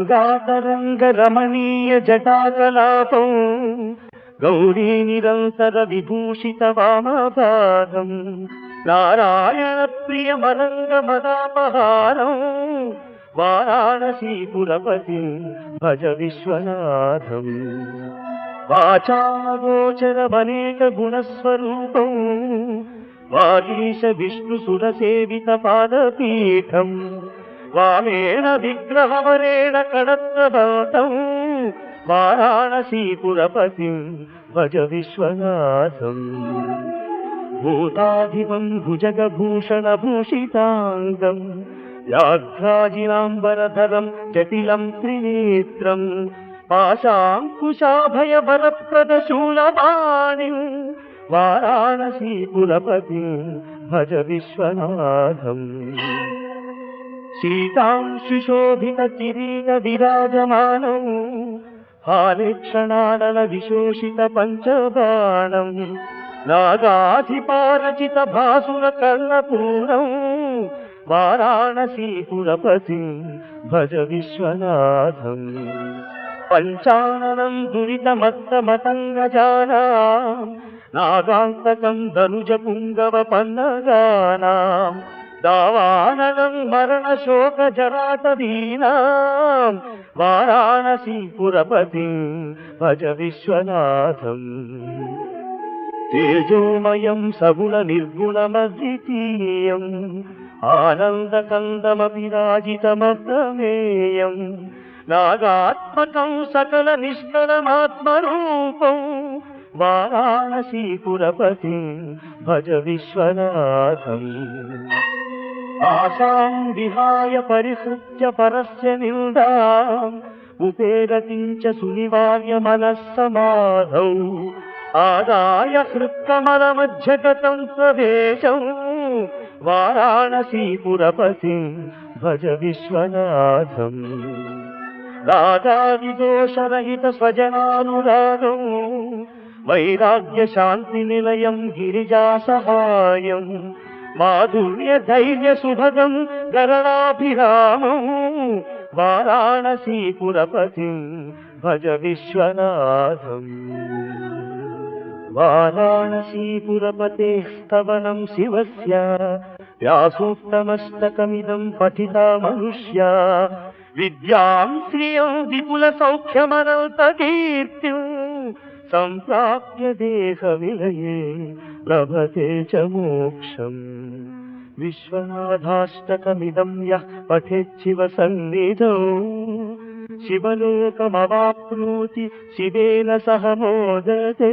గంగాతరంగ రమణీయ జటాకలాపం గౌరీ నిరంతర విభూషిత వామపాదం నారాయణ ప్రియ మరంగ మదాపహారం వారాణసీపురపతి భజ విశ్వనాథం వాచాగోచరమనేక గుణస్వరూపం వాగీశ విష్ణు సురసేవిత పాదపీఠం వామేణ విగ్రహవరేణ కణత్రభవతం వారాణసీపురపతి భజ విశ్వనాథం భూతాధిపం భుజగభూషణ భూషితాంగం వ్యాఘ్రాజినాంబరధరం జటిలం త్రినేత్రం పాశాంకుశాభయవరప్రదశూలపాణిం వారాణసీపురపతి భజ విశ్వనాథం సీతాంశుశోభిత కిరీట విరాజమానం హాలేక్షణానల విశోషిత పంచబాణం నాగాధిపారచిత భాసుర కర్ణపూరం వారాణసీపురపతి భజ విశ్వనాథం పంచాననం దురితమత్తమతంగజానాం నాగాంతకం ధనుజ పుంగవ పన్నగానాం దావాననం మరణ శోక జరాటదీనాం వారాణసీపురపతి భజ విశ్వనాథం తేజోమయం సగుణ నిర్గుణమద్వితీయం ఆనందకందమవిరాజితమప్రమేయం నాగాత్మకం సకల నిష్కలమాత్మరూపం వారాణసీపురపతి భజ విశ్వనాథం ఆశాం విహాయ పరిహృత్య పరస్య నిందాం ఉపేరతించ సునివార్య మనస్సమాధౌ ఆదాయ హృత్కమలమధ్యగతం స్వదేశం వారాణసీపురపతి భజ విశ్వనాథం రాగావిదోషరహిత స్వజనానురాగం వైరాగ్య శాంతి నిలయం గిరిజా సహాయం మాధుర్య ధైర్య సుభగం గరణాభిరామం వారాణసీపురపతి భజ విశ్వనాథం వారాణసీపురపతే స్తవనం శివస్య వ్యాసోక్తమస్తకమిదం పఠితా మనుష్యా విద్యాం శ్రియం విపుల సౌఖ్యమనంత కీర్తిం సంప్రాప్య దేహ విలయే లభతే చ మోక్షం విశ్వనాథాష్టకమిదం యః పఠేచ్చివ సన్నిధౌ శివలోకమవాప్నోతి శివేన సహ మోదతే